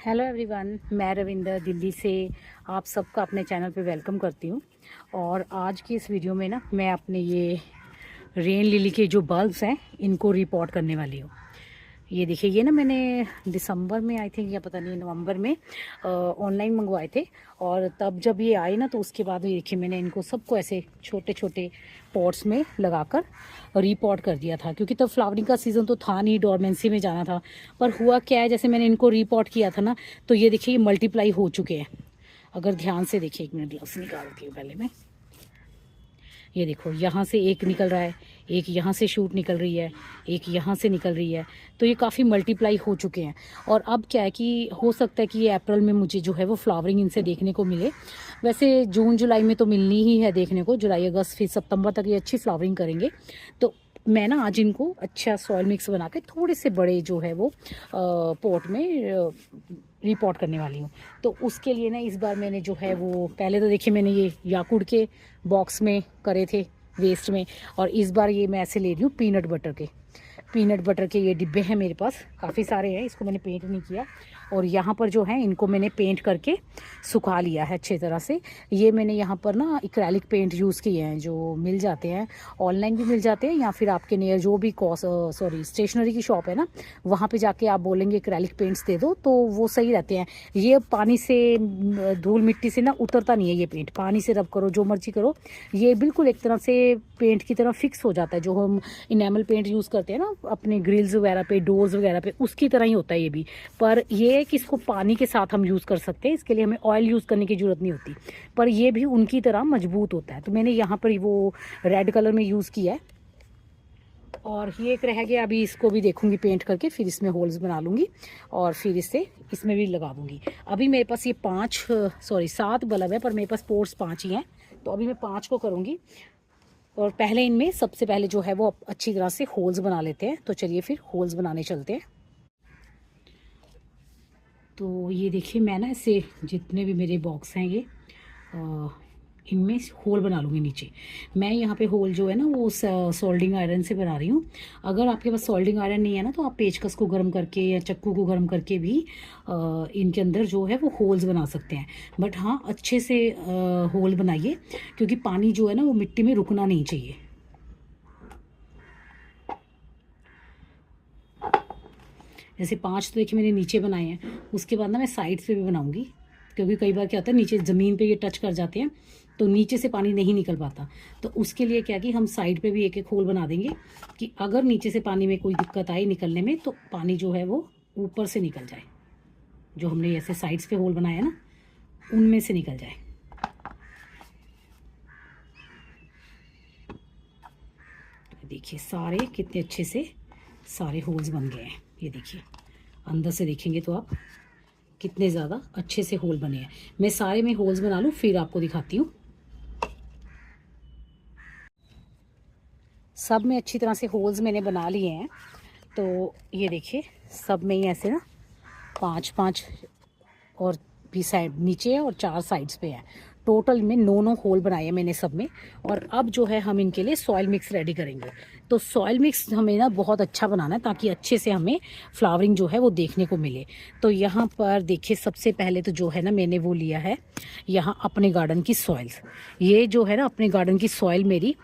Hello everyone, मैं रविंदर दिल्ली से आप सबका अपने चैनल पे वेलकम करती हूँ। और आज की इस वीडियो में ना मैं अपने ये रेन लिली के जो बल्ब्स हैं इनको रिपोर्ट करने वाली हूँ। ये देखिए, ये ना मैंने दिसंबर में आई थिंक या पता नहीं नवंबर में ऑनलाइन मंगवाए थे। और तब जब ये आए ना तो उसके बाद ये देखिए मैंने इनको सबको ऐसे छोटे छोटे पॉट्स में लगाकर रीपॉट कर दिया था, क्योंकि तब फ्लावरिंग का सीज़न तो था नहीं, डोरमेंसी में जाना था। पर हुआ क्या है, जैसे मैंने इनको रीपॉट किया था ना तो ये देखिए ये मल्टीप्लाई हो चुके हैं। अगर ध्यान से देखिए, 1 मिनट ग्लव्स निकालती हूँ पहले मैं। ये देखो, यहाँ से एक निकल रहा है, एक यहाँ से शूट निकल रही है, एक यहाँ से निकल रही है। तो ये काफ़ी मल्टीप्लाई हो चुके हैं। और अब क्या है कि हो सकता है कि ये अप्रैल में मुझे जो है वो फ्लावरिंग इनसे देखने को मिले। वैसे जून जुलाई में तो मिलनी ही है देखने को, जुलाई अगस्त फिर सितंबर तक ये अच्छी फ्लावरिंग करेंगे। तो मैं ना आज इनको अच्छा सॉइल मिक्स बना के थोड़े से बड़े जो है वो पॉट में रिपोर्ट करने वाली हूँ। तो उसके लिए ना इस बार मैंने जो है वो, पहले तो देखिए मैंने ये याकुड के बॉक्स में करे थे वेस्ट में, और इस बार ये मैं ऐसे ले रही हूँ पीनट बटर के ये डिब्बे हैं मेरे पास, काफ़ी सारे हैं। इसको मैंने पेंट नहीं किया, और यहाँ पर जो है इनको मैंने पेंट करके सुखा लिया है अच्छे तरह से। ये मैंने यहाँ पर ना एक्रेलिक पेंट यूज़ किए हैं, जो मिल जाते हैं ऑनलाइन भी मिल जाते हैं, या फिर आपके नियर जो भी स्टेशनरी की शॉप है ना वहाँ पे जाके आप बोलेंगे एक्रेलिक पेंट्स दे दो तो वो सही रहते हैं। ये पानी से धूल मिट्टी से ना उतरता नहीं है ये पेंट, पानी से रब करो जो मर्जी करो, ये बिल्कुल एक तरह से पेंट की तरह फिक्स हो जाता है। जो हम इनेमल पेंट यूज़ करते हैं ना अपने ग्रिल्स वगैरह पे, डोर्स वगैरह पे, उसकी तरह ही होता है ये भी। पर ये है कि इसको पानी के साथ हम यूज़ कर सकते हैं, इसके लिए हमें ऑयल यूज़ करने की ज़रूरत नहीं होती। पर ये भी उनकी तरह मजबूत होता है। तो मैंने यहाँ पर वो रेड कलर में यूज़ किया है, और ये एक रह गया, अभी इसको भी देखूंगी पेंट करके, फिर इसमें होल्स बना लूँगी और फिर इससे इसमें भी लगा दूँगी। अभी मेरे पास ये 7 बल्ब है, पर मेरे पास पोर्ट्स 5 ही हैं, तो अभी मैं 5 को करूँगी। और पहले इनमें सबसे पहले जो है वो अच्छी तरह से होल्स बना लेते हैं। तो चलिए फिर होल्स बनाने चलते हैं। तो ये देखिए मैं ना ऐसे जितने भी मेरे बॉक्स हैं ये इनमें होल बना लूँगी नीचे। मैं यहाँ पे होल जो है ना वो सोल्डिंग आयरन से बना रही हूँ। अगर आपके पास सोल्डिंग आयरन नहीं है ना तो आप पेचकस को गर्म करके या चक्कू को गर्म करके भी इनके अंदर जो है वो होल्स बना सकते हैं। बट हाँ, अच्छे से होल बनाइए, क्योंकि पानी जो है ना वो मिट्टी में रुकना नहीं चाहिए। जैसे 5 तो देखिए मैंने नीचे बनाए हैं, उसके बाद ना मैं साइड से भी बनाऊंगी, क्योंकि कई बार क्या होता है नीचे ज़मीन पे ये टच कर जाते हैं तो नीचे से पानी नहीं निकल पाता। तो उसके लिए क्या कि हम साइड पे भी एक एक होल बना देंगे, कि अगर नीचे से पानी में कोई दिक्कत आई निकलने में तो पानी जो है वो ऊपर से निकल जाए, जो हमने ऐसे साइड्स पे होल बनाया ना उनमें से निकल जाए। देखिए सारे कितने अच्छे से सारे होल्स बन गए हैं। ये देखिए अंदर से देखेंगे तो आप कितने ज़्यादा अच्छे से होल बने हैं। मैं सारे में होल्स बना लूँ फिर आपको दिखाती हूँ। सब में अच्छी तरह से होल्स मैंने बना लिए हैं। तो ये देखिए सब में ही ऐसे ना 5-5 और भी साइड नीचे है और 4 साइड्स पे है। टोटल में 9 होल बनाए हैं मैंने सब में। और अब जो है हम इनके लिए सॉइल मिक्स रेडी करेंगे। तो सॉइल मिक्स हमें ना बहुत अच्छा बनाना है, ताकि अच्छे से हमें फ्लावरिंग जो है वो देखने को मिले। तो यहाँ पर देखिए सबसे पहले तो जो है ना मैंने वो लिया है यहाँ अपने गार्डन की सॉइल्स। ये जो है ना अपने गार्डन की सॉइल मेरी,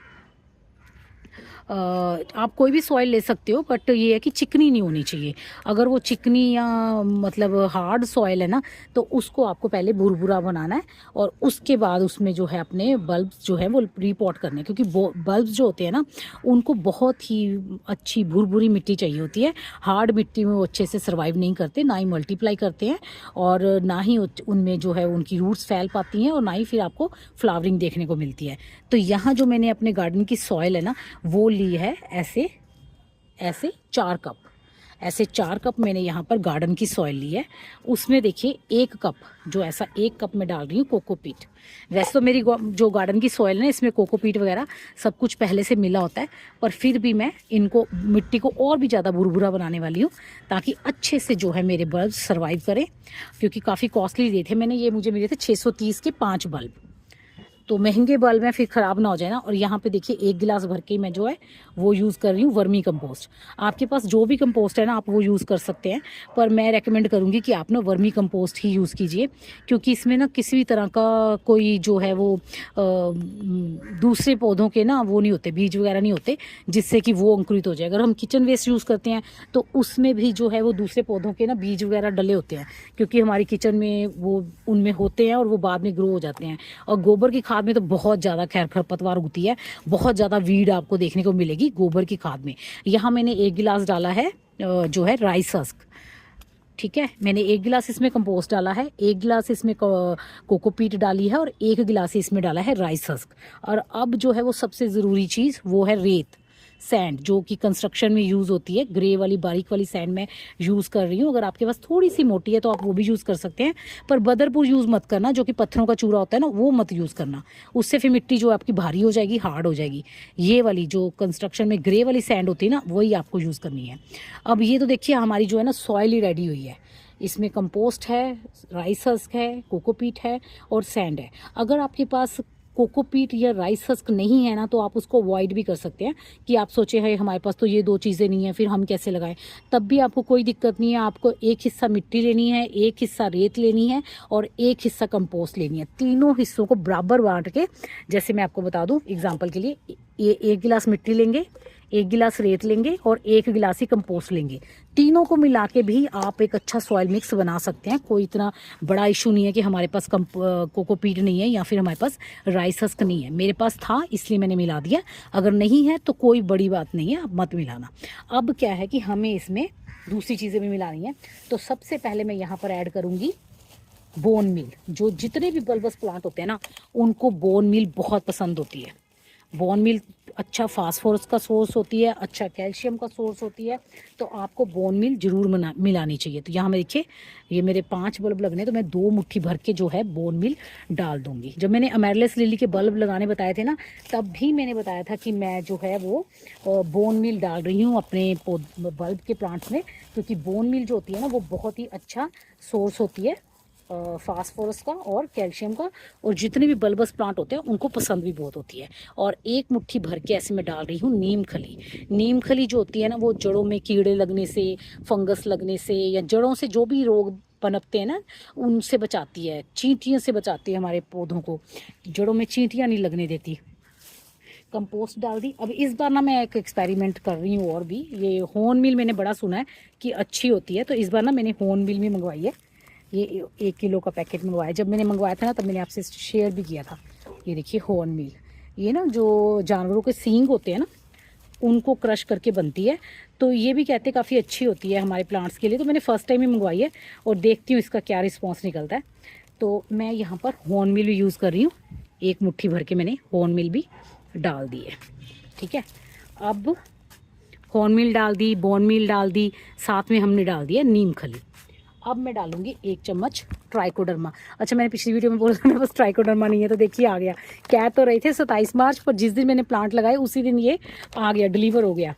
आप कोई भी सॉइल ले सकते हो, बट ये है कि चिकनी नहीं होनी चाहिए। अगर वो चिकनी या मतलब हार्ड सॉइल है ना तो उसको आपको पहले भुरभुरा बनाना है, और उसके बाद उसमें जो है अपने बल्ब्स जो है वो रिपोर्ट करने हैं। क्योंकि बल्ब्स जो होते हैं ना उनको बहुत ही अच्छी भुरभुरी मिट्टी चाहिए होती है। हार्ड मिट्टी में वो अच्छे से सर्वाइव नहीं करते, ना ही मल्टीप्लाई करते हैं, और ना ही उनमें जो है उनकी रूट्स फैल पाती हैं, और ना ही फिर आपको फ्लावरिंग देखने को मिलती है। तो यहाँ जो मैंने अपने गार्डन की सॉइल है ना वो ली है ऐसे ऐसे 4 कप। ऐसे 4 कप मैंने यहाँ पर गार्डन की सॉइल ली है। उसमें देखिए 1 कप, जो ऐसा 1 कप में डाल रही हूँ कोकोपीट। वैसे तो मेरी जो गार्डन की सॉइल है ना इसमें कोकोपीट वगैरह सब कुछ पहले से मिला होता है, पर फिर भी मैं इनको मिट्टी को और भी ज़्यादा भुरभुरा बनाने वाली हूँ, ताकि अच्छे से जो है मेरे बल्ब सर्वाइव करें। क्योंकि काफ़ी कॉस्टली दिए थे मैंने, ये मुझे मिले थे 630 के 5 बल्ब। तो महंगे बल्ब हैं फिर ख़राब ना हो जाए ना। और यहाँ पे देखिए 1 गिलास भर के मैं जो है वो यूज़ कर रही हूँ वर्मी कंपोस्ट। आपके पास जो भी कंपोस्ट है ना आप वो यूज़ कर सकते हैं, पर मैं रेकमेंड करूँगी कि आप ना वर्मी कंपोस्ट ही यूज़ कीजिए, क्योंकि इसमें ना किसी भी तरह का कोई जो है वो दूसरे पौधों के ना वो नहीं होते, बीज वगैरह नहीं होते जिससे कि वो अंकुरित हो जाए। अगर हम किचन वेस्ट यूज़ करते हैं तो उसमें भी जो है वो दूसरे पौधों के ना बीज वगैरह डले होते हैं, क्योंकि हमारी किचन में वो उनमें होते हैं और वो बाद में ग्रो हो जाते हैं। और गोबर की खाद में तो बहुत ज़्यादा खैर खरपतवार उगती है, बहुत ज़्यादा वीड आपको देखने को मिलेगी गोबर की खाद में। यहाँ मैंने 1 गिलास डाला है जो है राइस हस्क, ठीक है। मैंने 1 गिलास इसमें कंपोस्ट डाला है, 1 गिलास इसमें कोकोपीट डाली है और 1 गिलास इसमें डाला है राइस हस्क। और अब जो है वो सबसे ज़रूरी चीज़ वो है रेत, सैंड, जो कि कंस्ट्रक्शन में यूज़ होती है। ग्रे वाली बारीक वाली सैंड मैं यूज़ कर रही हूँ। अगर आपके पास थोड़ी सी मोटी है तो आप वो भी यूज़ कर सकते हैं, पर बदरपुर यूज़ मत करना, जो कि पत्थरों का चूरा होता है ना, वो मत यूज़ करना। उससे फिर मिट्टी जो आपकी भारी हो जाएगी, हार्ड हो जाएगी। ये वाली जो कंस्ट्रक्शन में ग्रे वाली सैंड होती है ना, वही आपको यूज़ करनी है। अब ये तो देखिए हमारी जो है ना सॉइल ही रेडी हुई है। इसमें कंपोस्ट है, राइस हस्क है, कोकोपीट है और सैंड है। अगर आपके पास कोकोपीट या राइस हस्क नहीं है ना तो आप उसको अवॉइड भी कर सकते हैं, कि आप सोचे है हमारे पास तो ये 2 चीज़ें नहीं है फिर हम कैसे लगाएं। तब भी आपको कोई दिक्कत नहीं है। आपको एक हिस्सा मिट्टी लेनी है, एक हिस्सा रेत लेनी है और एक हिस्सा कंपोस्ट लेनी है। तीनों हिस्सों को बराबर बांट के, जैसे मैं आपको बता दूं एग्जांपल के लिए, ये 1 गिलास मिट्टी लेंगे, 1 गिलास रेत लेंगे और 1 गिलास ही कंपोस्ट लेंगे। तीनों को मिला के भी आप एक अच्छा सॉइल मिक्स बना सकते हैं। कोई इतना बड़ा इशू नहीं है कि हमारे पास कोकोपीट नहीं है या फिर हमारे पास राइस हस्क नहीं है। मेरे पास था इसलिए मैंने मिला दिया, अगर नहीं है तो कोई बड़ी बात नहीं है, आप मत मिलाना। अब क्या है कि हमें इसमें दूसरी चीज़ें भी मिलानी है। तो सबसे पहले मैं यहाँ पर ऐड करूँगी बोन मील। जो जितने भी बल्बस प्लांट होते हैं ना उनको बोन मील बहुत पसंद होती है। बोन मील अच्छा फास्फोरस का सोर्स होती है, अच्छा कैल्शियम का सोर्स होती है, तो आपको बोन मील जरूर मिलानी चाहिए। तो यहाँ में देखिए ये मेरे 5 बल्ब लगने, तो मैं 2 मुट्ठी भर के जो है बोन मील डाल दूंगी। जब मैंने अमेरलिस लिली के बल्ब लगाने बताए थे ना, तब भी मैंने बताया था कि मैं जो है वो बोन मील डाल रही हूँ अपने बल्ब के प्लांट्स में, क्योंकि बोन मील जो होती है ना वो बहुत ही अच्छा सोर्स होती है फास्फोरस का और कैल्शियम का, और जितने भी बल्बस प्लांट होते हैं उनको पसंद भी बहुत होती है। और 1 मुट्ठी भर के ऐसे मैं डाल रही हूँ नीम खली। नीम खली जो होती है ना वो जड़ों में कीड़े लगने से, फंगस लगने से या जड़ों से जो भी रोग पनपते हैं ना उनसे बचाती है, चींटियों से बचाती है हमारे पौधों को, जड़ों में चींटियाँ नहीं लगने देती। कंपोस्ट डाल दी। अब इस बार ना मैं एक एक्सपेरिमेंट कर रही हूँ और भी, ये होन मिल मैंने बड़ा सुना है कि अच्छी होती है, तो इस बार ना मैंने होन मिल भी मंगवाई है। ये 1 किलो का पैकेट मंगवाया। जब मैंने मंगवाया था ना तब मैंने आपसे शेयर भी किया था। ये देखिए होर्न मील, ये ना जो जानवरों के सींग होते हैं ना उनको क्रश करके बनती है, तो ये भी कहते हैं काफ़ी अच्छी होती है हमारे प्लांट्स के लिए। तो मैंने फ़र्स्ट टाइम ही मंगवाई है और देखती हूँ इसका क्या रिस्पॉन्स निकलता है। तो मैं यहाँ पर होर्न मिल भी यूज़ कर रही हूँ। 1 मुट्ठी भर के मैंने होर्न मिल भी डाल दी है, ठीक है। अब होर्न मिल डाल दी, बोन मिल डाल दी, साथ में हमने डाल दिया नीम खली। अब मैं डालूंगी 1 चम्मच ट्राइकोडर्मा। अच्छा मैंने पिछली वीडियो में बोला था मेरे पास ट्राइकोडर्मा नहीं है, तो देखिए आ गया। कह तो रहे थे 27 मार्च, पर जिस दिन मैंने प्लांट लगाए उसी दिन ये आ गया, डिलीवर हो गया।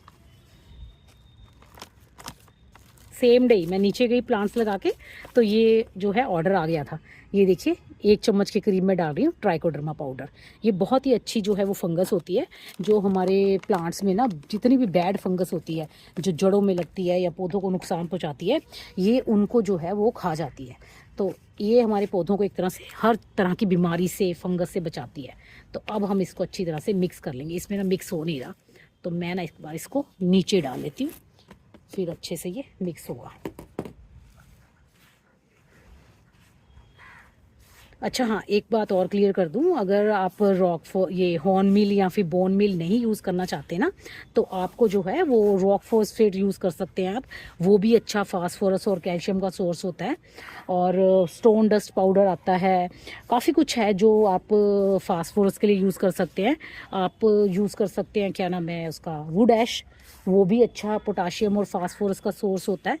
सेम डे मैं नीचे गई प्लांट्स लगा के, तो ये जो है ऑर्डर आ गया था। ये देखिए 1 चम्मच के करीब मैं डाल रही हूँ ट्राइकोडर्मा पाउडर। ये बहुत ही अच्छी जो है वो फंगस होती है, जो हमारे प्लांट्स में ना जितनी भी बैड फंगस होती है जो जड़ों में लगती है या पौधों को नुकसान पहुँचाती है, ये उनको जो है वो खा जाती है। तो ये हमारे पौधों को एक तरह से हर तरह की बीमारी से, फंगस से बचाती है। तो अब हम इसको अच्छी तरह से मिक्स कर लेंगे। इसमें ना मिक्स हो नहीं रहा, तो मैं ना एक बार इसको नीचे डाल लेती हूँ, फिर अच्छे से ये मिक्स होगा। अच्छा हाँ, एक बात और क्लियर कर दूं, अगर आप ये हॉर्न मिल या फिर बोन मिल नहीं यूज़ करना चाहते ना, तो आपको जो है वो रॉक फॉस्फेट यूज़ कर सकते हैं आप। वो भी अच्छा फास्फोरस और कैल्शियम का सोर्स होता है। और स्टोन डस्ट पाउडर आता है, काफ़ी कुछ है जो आप फास्फोरस के लिए यूज़ कर सकते हैं। आप यूज़ कर सकते हैं, क्या नाम है उसका, वुड ऐश, वो भी अच्छा पोटाशियम और फास्फोरस का सोर्स होता है।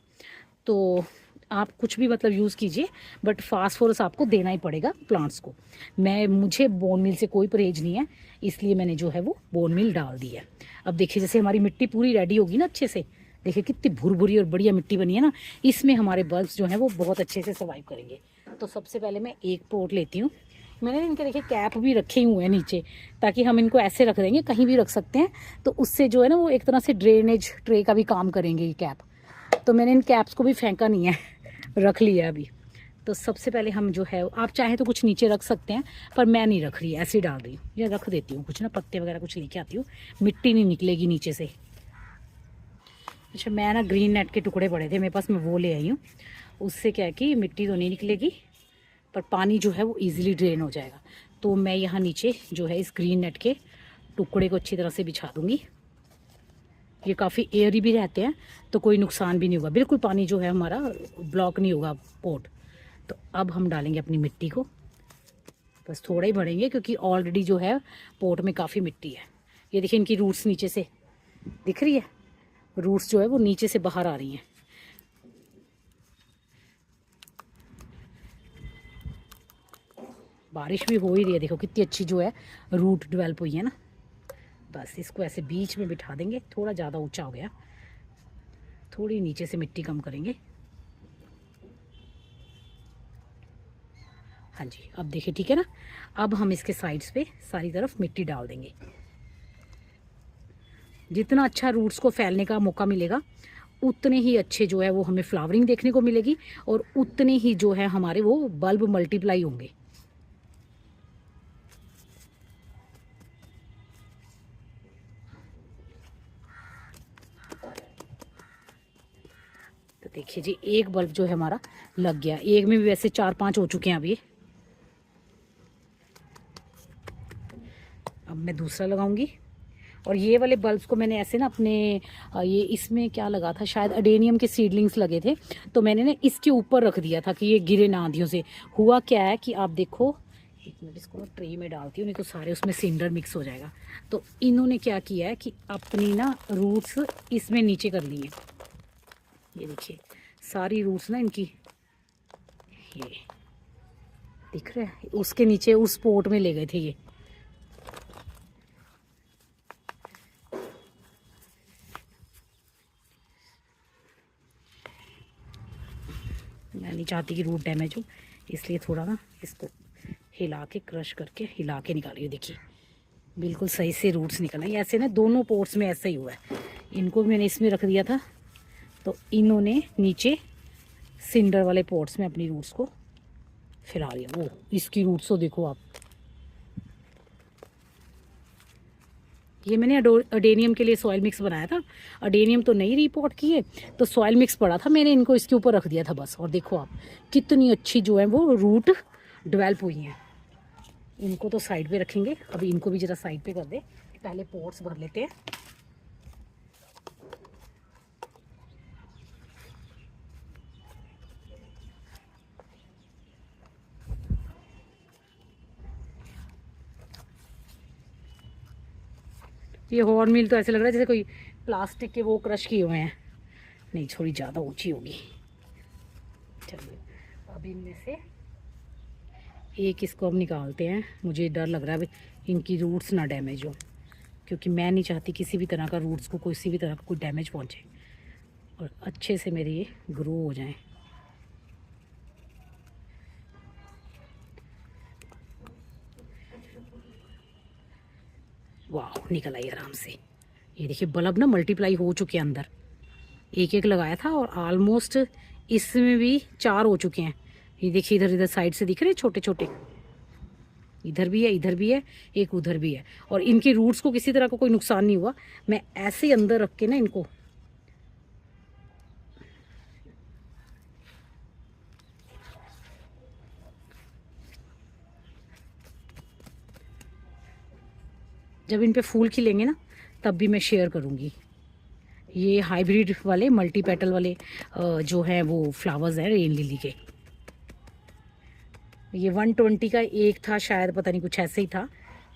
तो आप कुछ भी मतलब यूज़ कीजिए, बट फास्फोरस आपको देना ही पड़ेगा प्लांट्स को। मुझे बोन मिल से कोई परहेज नहीं है, इसलिए मैंने जो है वो बोन मिल डाल दी है। अब देखिए जैसे हमारी मिट्टी पूरी रेडी होगी ना अच्छे से, देखिए कितनी भुरभुरी और बढ़िया मिट्टी बनी है ना, इसमें हमारे बल्ब्स जो हैं वो बहुत अच्छे से सर्वाइव करेंगे। तो सबसे पहले मैं एक पॉट लेती हूँ, मैंने इनके देखिए कैप भी रखे हुए हैं नीचे, ताकि हम इनको ऐसे रख देंगे, कहीं भी रख सकते हैं, तो उससे जो है ना वो एक तरह से ड्रेनेज ट्रे का भी काम करेंगे ये कैप। तो मैंने इन कैप्स को भी फेंका नहीं है, रख लिया अभी। तो सबसे पहले हम जो है, आप चाहें तो कुछ नीचे रख सकते हैं, पर मैं नहीं रख रही, ऐसे डाल रही हूँ, या रख देती हूँ कुछ ना, पत्ते वगैरह कुछ लेके आती हूँ, मिट्टी नहीं निकलेगी नीचे से। अच्छा, मैं ना ग्रीन नेट के टुकड़े पड़े थे मेरे पास, मैं वो ले आई हूँ। उससे क्या है कि मिट्टी तो नहीं निकलेगी, पर पानी जो है वो इजीली ड्रेन हो जाएगा। तो मैं यहाँ नीचे जो है इस ग्रीन नेट के टुकड़े को अच्छी तरह से बिछा दूँगी। ये काफ़ी एयरी भी रहते हैं, तो कोई नुकसान भी नहीं होगा, बिल्कुल पानी जो है हमारा ब्लॉक नहीं होगा पोट। तो अब हम डालेंगे अपनी मिट्टी को, बस थोड़ा ही भरेंगे, क्योंकि ऑलरेडी जो है पोट में काफ़ी मिट्टी है। ये देखिए इनकी रूट्स नीचे से दिख रही है, रूट्स जो है वो नीचे से बाहर आ रही हैं। बारिश भी हो ही रही है, देखो कितनी अच्छी जो है रूट डेवलप हुई है ना। बस इसको ऐसे बीच में बिठा देंगे, थोड़ा ज़्यादा ऊंचा हो गया, थोड़ी नीचे से मिट्टी कम करेंगे। हाँ जी, अब देखिए ठीक है ना। अब हम इसके साइड्स पे सारी तरफ मिट्टी डाल देंगे। जितना अच्छा रूट्स को फैलने का मौका मिलेगा, उतने ही अच्छे जो है वो हमें फ्लावरिंग देखने को मिलेगी, और उतने ही जो है हमारे वो बल्ब मल्टीप्लाई होंगे। तो देखिए जी, एक बल्ब जो है हमारा लग गया, एक में भी वैसे 4-5 हो चुके हैं अभी। अब मैं दूसरा लगाऊंगी, और ये वाले बल्ब्स को मैंने ऐसे ना अपने ये इसमें क्या लगा था, शायद अडेनियम के सीडलिंग्स लगे थे, तो मैंने ना इसके ऊपर रख दिया था कि ये गिरे ना आंधियों से। हुआ क्या है कि आप देखो, एक मिनट इसको ना ट्रे में डालती हूँ, नहीं तो सारे उसमें सिंडर मिक्स हो जाएगा। तो इन्होंने क्या किया है कि अपनी ना रूट्स इसमें नीचे कर ली हैं। ये देखिए सारी रूट्स ना इनकी, ये दिख रहा है, उसके नीचे उस पोट में ले गए थे ये। मैं नहीं चाहती कि रूट डैमेज हो, इसलिए थोड़ा ना इसको हिला के, क्रश करके हिला के निकालिए। देखिए बिल्कुल सही से रूट्स निकल आई। ऐसे ना दोनों पोर्ट्स में ऐसा ही हुआ है। इनको मैंने इसमें रख दिया था, तो इन्होंने नीचे सिंडर वाले पोर्ट्स में अपनी रूट्स को फैला लिया। वो इसकी रूट्स तो देखो आप, ये मैंने अडेनियम के लिए सॉइल मिक्स बनाया था। अडेनियम तो नहीं रिपोर्ट किए, तो सॉइल मिक्स पड़ा था, मैंने इनको इसके ऊपर रख दिया था बस। और देखो आप कितनी अच्छी जो है वो रूट डेवलप हुई हैं। इनको तो साइड पे रखेंगे, अभी इनको भी ज़रा साइड पे कर दे, पहले पोर्ट्स भर लेते हैं। ये हॉर्न मिल तो ऐसे लग रहा है जैसे कोई प्लास्टिक के वो क्रश किए हुए हैं। नहीं, थोड़ी ज़्यादा ऊंची होगी। चलिए अब इनमें से एक इसको हम निकालते हैं। मुझे डर लग रहा है अभी इनकी रूट्स ना डैमेज हो, क्योंकि मैं नहीं चाहती किसी भी तरह का रूट्स को किसी भी तरह का कोई डैमेज पहुंचे, और अच्छे से मेरे ये ग्रो हो जाएं। वाह, निकल आई आराम से। ये देखिए बल्ब ना मल्टीप्लाई हो चुके हैं अंदर, एक एक लगाया था और ऑलमोस्ट इसमें भी 4 हो चुके हैं। ये देखिए इधर इधर साइड से दिख रहे हैं छोटे छोटे, इधर भी है, इधर भी है, एक उधर भी है, और इनके रूट्स को किसी तरह का कोई नुकसान नहीं हुआ। मैं ऐसे ही अंदर रख के ना इनको जब इन पे फूल खिलेंगे ना तब भी मैं शेयर करूँगी। ये हाइब्रिड वाले मल्टी पेटल वाले जो हैं वो फ्लावर्स हैं रेन लिली के। ये 120 का एक था शायद, पता नहीं कुछ ऐसे ही था,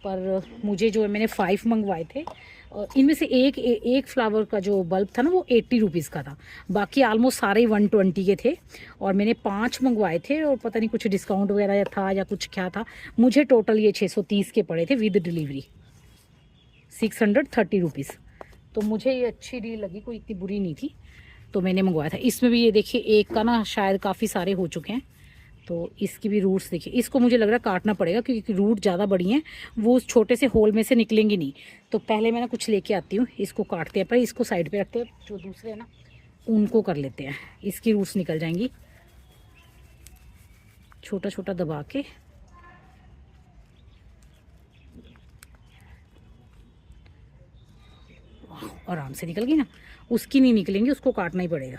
पर मुझे जो है मैंने 5 मंगवाए थे। और इनमें से एक फ्लावर का जो बल्ब था ना वो 80 रुपीज़ का था, बाकी आलमोस्ट सारे ही 120 के थे। और मैंने 5 मंगवाए थे, और पता नहीं कुछ डिस्काउंट वगैरह था या कुछ क्या था, मुझे टोटल ये 630 के पड़े थे विद डिलीवरी, 630 रुपीज़। तो मुझे ये अच्छी डील लगी, कोई इतनी बुरी नहीं थी, तो मैंने मंगवाया था। इसमें भी ये देखिए एक का ना शायद काफ़ी सारे हो चुके हैं, तो इसकी भी रूट्स देखिए, इसको मुझे लग रहा है काटना पड़ेगा क्योंकि रूट ज़्यादा बड़ी हैं, वो उस छोटे से होल में से निकलेंगी नहीं। तो पहले मैं ना कुछ लेके आती हूँ, इसको काटते हैं, पर इसको साइड पे रखते हैं, जो दूसरे हैं ना उनको कर लेते हैं। इसकी रूट्स निकल जाएंगी, छोटा छोटा दबा के। आराम से निकल गई ना, उसकी नहीं निकलेंगी, उसको काटना ही पड़ेगा।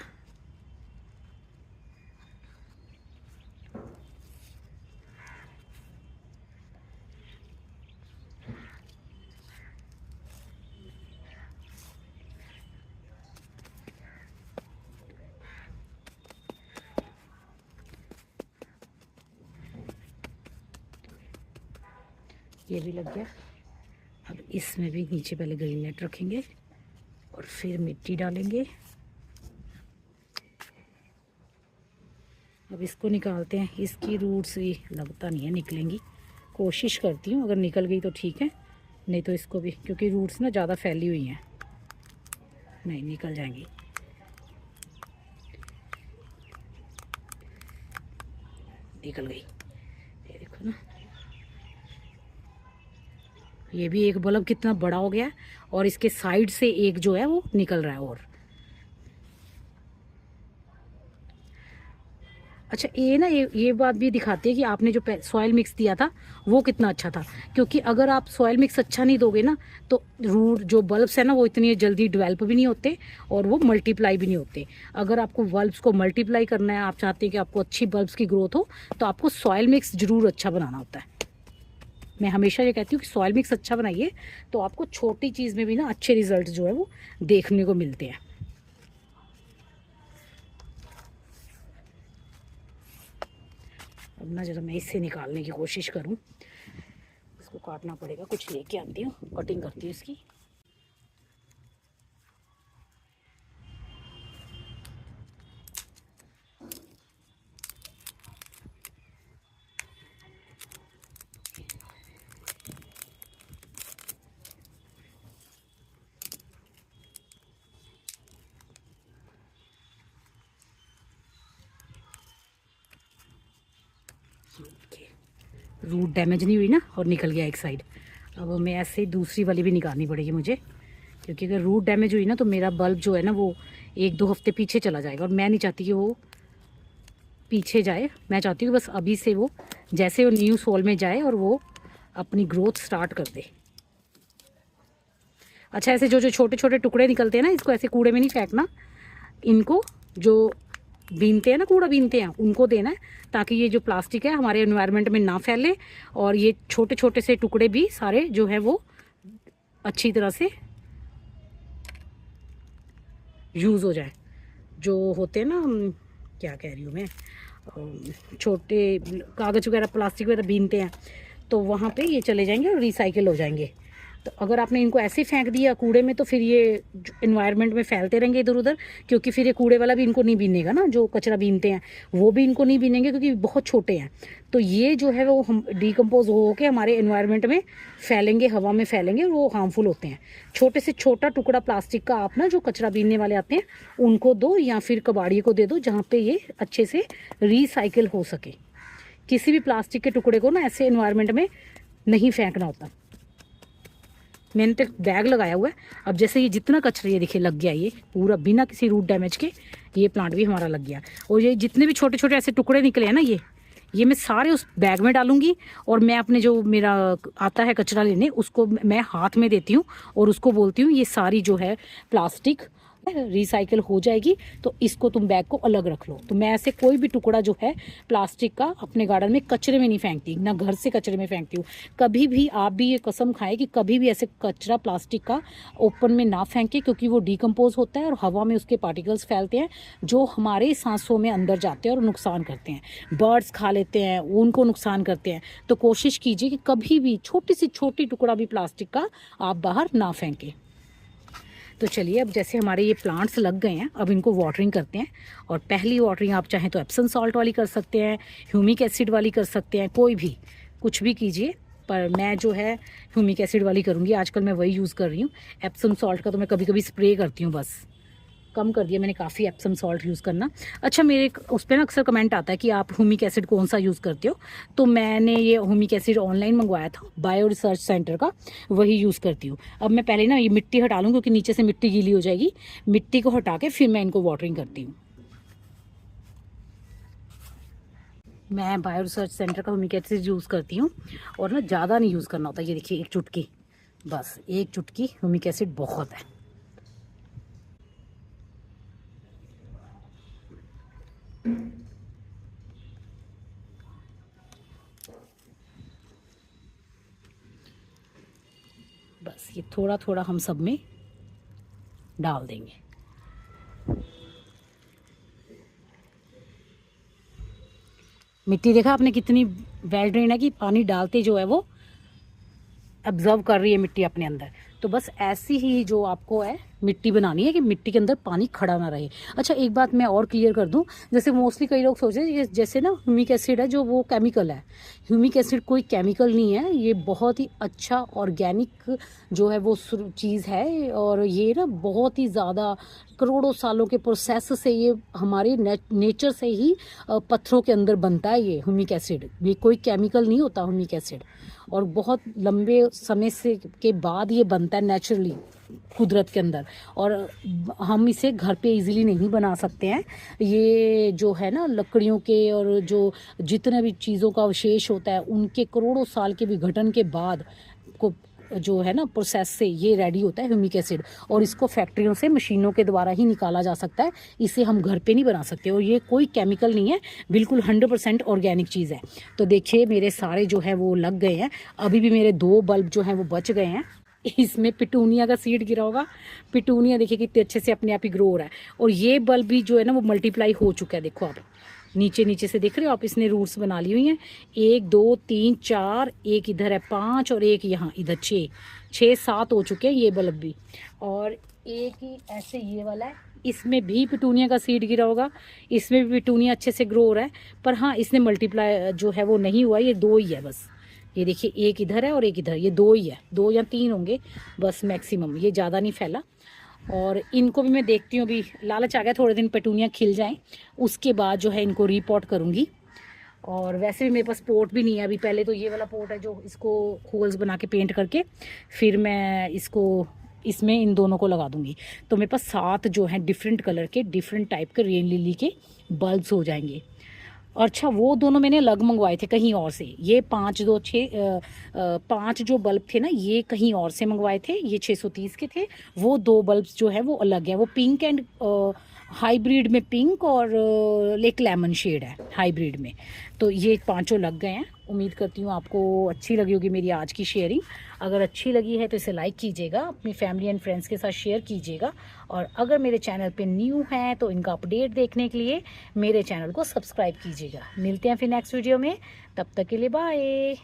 ये भी लग गया। अब इसमें भी नीचे पहले ग्रीन नेट रखेंगे और फिर मिट्टी डालेंगे। अब इसको निकालते हैं, इसकी रूट्स भी लगता नहीं है निकलेंगी, कोशिश करती हूँ, अगर निकल गई तो ठीक है, नहीं तो इसको भी, क्योंकि रूट्स ना ज़्यादा फैली हुई हैं, नहीं निकल जाएंगी। निकल गई, ये देखो ना, ये भी एक बल्ब कितना बड़ा हो गया और इसके साइड से एक जो है वो निकल रहा है। और अच्छा, ये ना ये बात भी दिखाती है कि आपने जो सॉइल मिक्स दिया था वो कितना अच्छा था, क्योंकि अगर आप सॉइल मिक्स अच्छा नहीं दोगे ना तो रूट जो बल्ब्स है ना वो इतनी जल्दी डेवलप भी नहीं होते और वो मल्टीप्लाई भी नहीं होते। अगर आपको बल्ब्स को मल्टीप्लाई करना है, आप चाहते हैं कि आपको अच्छी बल्ब्स की ग्रोथ हो, तो आपको सॉइल मिक्स ज़रूर अच्छा बनाना होता है। मैं हमेशा ये कहती हूँ कि सॉइल मिक्स अच्छा बनाइए, तो आपको छोटी चीज़ में भी ना अच्छे रिजल्ट जो है वो देखने को मिलते हैं। अब ना जरा मैं इससे निकालने की कोशिश करूँ, इसको काटना पड़ेगा, कुछ लेके आती हूँ, कटिंग करती हूँ इसकी। रूट डैमेज नहीं हुई ना और निकल गया एक साइड। अब मैं ऐसे दूसरी वाली भी निकालनी पड़ेगी मुझे, क्योंकि अगर रूट डैमेज हुई ना तो मेरा बल्ब जो है ना वो 1-2 हफ्ते पीछे चला जाएगा, और मैं नहीं चाहती कि वो पीछे जाए। मैं चाहती हूँ बस अभी से वो जैसे वो न्यू सोल में जाए और वो अपनी ग्रोथ स्टार्ट कर दे। अच्छा, ऐसे जो जो छोटे छोटे टुकड़े निकलते हैं ना, इसको ऐसे कूड़े में नहीं फेंकना, इनको जो बीनते हैं ना, कूड़ा बीनते हैं, उनको देना है, ताकि ये जो प्लास्टिक है हमारे एनवायरनमेंट में ना फैले और ये छोटे छोटे से टुकड़े भी सारे जो है वो अच्छी तरह से यूज़ हो जाए। जो होते हैं ना, क्या कह रही हूँ मैं, छोटे कागज़ वगैरह प्लास्टिक वगैरह बीनते हैं, तो वहाँ पे ये चले जाएंगे और रिसाइकिल हो जाएंगे। तो अगर आपने इनको ऐसे फेंक दिया कूड़े में तो फिर ये इन्वायरमेंट में फैलते रहेंगे इधर उधर, क्योंकि फिर ये कूड़े वाला भी इनको नहीं बीनेगा ना, जो कचरा बीनते हैं वो भी इनको नहीं बीनेंगे क्योंकि बहुत छोटे हैं। तो ये जो है वो हम डिकम्पोज हो के हमारे इन्वायरमेंट में फैलेंगे, हवा में फैलेंगे, वो हार्मफुल होते हैं। छोटे से छोटा टुकड़ा प्लास्टिक का आप ना जो कचरा बीनने वाले आते हैं उनको दो, या फिर कबाड़ी को दे दो, जहाँ पे ये अच्छे से रिसाइकिल हो सके। किसी भी प्लास्टिक के टुकड़े को ना ऐसे इन्वायरमेंट में नहीं फेंकना होता। मैंने तो बैग लगाया हुआ है। अब जैसे ये जितना कचरा ये देखिए लग गया, ये पूरा बिना किसी रूट डैमेज के ये प्लांट भी हमारा लग गया। और ये जितने भी छोटे छोटे ऐसे टुकड़े निकले हैं ना, ये मैं सारे उस बैग में डालूंगी, और मैं अपने जो मेरा आता है कचरा लेने उसको मैं हाथ में देती हूँ और उसको बोलती हूँ ये सारी जो है प्लास्टिक रिसाइकिल हो जाएगी, तो इसको तुम बैग को अलग रख लो। तो मैं ऐसे कोई भी टुकड़ा जो है प्लास्टिक का अपने गार्डन में कचरे में नहीं फेंकती, ना घर से कचरे में फेंकती हूँ। कभी भी आप भी ये कसम खाएं कि कभी भी ऐसे कचरा प्लास्टिक का ओपन में ना फेंके, क्योंकि वो डिकम्पोज होता है और हवा में उसके पार्टिकल्स फैलते हैं जो हमारे सांसों में अंदर जाते हैं और नुकसान करते हैं। बर्ड्स खा लेते हैं, उनको नुकसान करते हैं। तो कोशिश कीजिए कि कभी भी छोटी से छोटी टुकड़ा भी प्लास्टिक का आप बाहर ना फेंकें। तो चलिए, अब जैसे हमारे ये प्लांट्स लग गए हैं, अब इनको वाटरिंग करते हैं। और पहली वाटरिंग आप चाहें तो एप्सम सॉल्ट वाली कर सकते हैं, ह्यूमिक एसिड वाली कर सकते हैं, कोई भी कुछ भी कीजिए, पर मैं जो है ह्यूमिक एसिड वाली करूँगी। आजकल मैं वही यूज़ कर रही हूँ। एप्सम सॉल्ट का तो मैं कभी कभी स्प्रे करती हूँ बस। कम कर दिया मैंने काफ़ी एप्सम सॉल्ट यूज़ करना। अच्छा, मेरे उस पर ना अक्सर कमेंट आता है कि आप ह्यूमिक एसिड कौन सा यूज़ करते हो, तो मैंने ये ह्यूमिक एसिड ऑनलाइन मंगवाया था बायो रिसर्च सेंटर का, वही यूज़ करती हूँ। अब मैं पहले ना ये मिट्टी हटा लूँ क्योंकि नीचे से मिट्टी गीली हो जाएगी। मिट्टी को हटा के फिर मैं इनको वाटरिंग करती हूँ। मैं बायो रिसर्च सेंटर का ह्यूमिक एसिड यूज़ करती हूँ और ना ज़्यादा नहीं यूज़ करना होता। ये देखिए, एक चुटकी, बस एक चुटकी ह्यूमिक एसिड बहुत है। बस ये थोड़ा थोड़ा हम सब में डाल देंगे। मिट्टी देखा आपने कितनी वेल ड्रेन है कि पानी डालते जो है वो एब्जॉर्व कर रही है मिट्टी अपने अंदर। तो बस ऐसी ही जो आपको है मिट्टी बनानी है कि मिट्टी के अंदर पानी खड़ा ना रहे। अच्छा, एक बात मैं और क्लियर कर दूं, जैसे मोस्टली कई लोग सोचते हैं जैसे ना ह्यूमिक एसिड है जो वो केमिकल है। ह्यूमिक एसिड कोई केमिकल नहीं है, ये बहुत ही अच्छा ऑर्गेनिक जो है वो चीज़ है। और ये ना बहुत ही ज़्यादा करोड़ों सालों के प्रोसेस से ये हमारे नेचर से ही पत्थरों के अंदर बनता है। ये ह्यूमिक एसिड ये कोई केमिकल नहीं होता ह्यूमिक एसिड, और बहुत लंबे समय से के बाद ये बनता है नेचुरली कुदरत के अंदर। और हम इसे घर पे इजीली नहीं बना सकते हैं। ये जो है ना लकड़ियों के और जो जितने भी चीज़ों का अवशेष होता है उनके करोड़ों साल के विघटन के बाद को जो है ना प्रोसेस से ये रेडी होता है ह्यूमिक एसिड। और इसको फैक्ट्रियों से मशीनों के द्वारा ही निकाला जा सकता है, इसे हम घर पे नहीं बना सकते। और ये कोई केमिकल नहीं है, बिल्कुल 100% ऑर्गेनिक चीज़ है। तो देखिए मेरे सारे जो है वो लग गए हैं। अभी भी मेरे 2 बल्ब जो हैं वो बच गए हैं। इसमें पिटूनिया का सीड गिरा होगा। पिटूनिया देखिए कितने अच्छे से अपने आप ही ग्रो हो रहा है। और ये बल्ब भी जो है ना वो मल्टीप्लाई हो चुका है। देखो आप नीचे नीचे से देख रहे हो आप, इसने रूट्स बना ली हुई हैं। 1 2 3 4, एक इधर है 5 और एक यहाँ इधर 6 7 हो चुके हैं ये बल्ब भी। और एक ही ऐसे ये वाला है, इसमें भी पिटूनिया का सीड गिरा होगा। इसमें भी पिटूनिया अच्छे से ग्रो हो रहा है, पर हाँ इसने मल्टीप्लाई जो है वो नहीं हुआ। ये 2 ही है बस। ये देखिए एक इधर है और एक इधर, ये 2 ही है, 2 या 3 होंगे बस मैक्सिमम, ये ज़्यादा नहीं फैला। और इनको भी मैं देखती हूँ, अभी लालच आ गया थोड़े दिन पेटूनिया खिल जाएं, उसके बाद जो है इनको रीपॉट करूँगी। और वैसे भी मेरे पास पोट भी नहीं है अभी। पहले तो ये वाला पोट है जो इसको होल्स बना के पेंट करके फिर मैं इसको इसमें इन दोनों को लगा दूंगी। तो मेरे पास 7 जो हैं डिफरेंट कलर के डिफरेंट टाइप के रेन लिली के बल्ब्स हो जाएंगे। और अच्छा, वो दोनों मैंने अलग मंगवाए थे कहीं और से। ये 5 जो बल्ब थे ना ये कहीं और से मंगवाए थे, ये 630 के थे। वो 2 बल्ब्स जो है वो अलग है, वो पिंक एंड हाइब्रिड में पिंक और एक लेमन शेड है हाइब्रिड में। तो ये 5 लग गए हैं। उम्मीद करती हूँ आपको अच्छी लगी होगी मेरी आज की शेयरिंग। अगर अच्छी लगी है तो इसे लाइक कीजिएगा, अपनी फैमिली एंड फ्रेंड्स के साथ शेयर कीजिएगा। और अगर मेरे चैनल पे न्यू हैं तो इनका अपडेट देखने के लिए मेरे चैनल को सब्सक्राइब कीजिएगा। मिलते हैं फिर नेक्स्ट वीडियो में, तब तक के लिए बाय।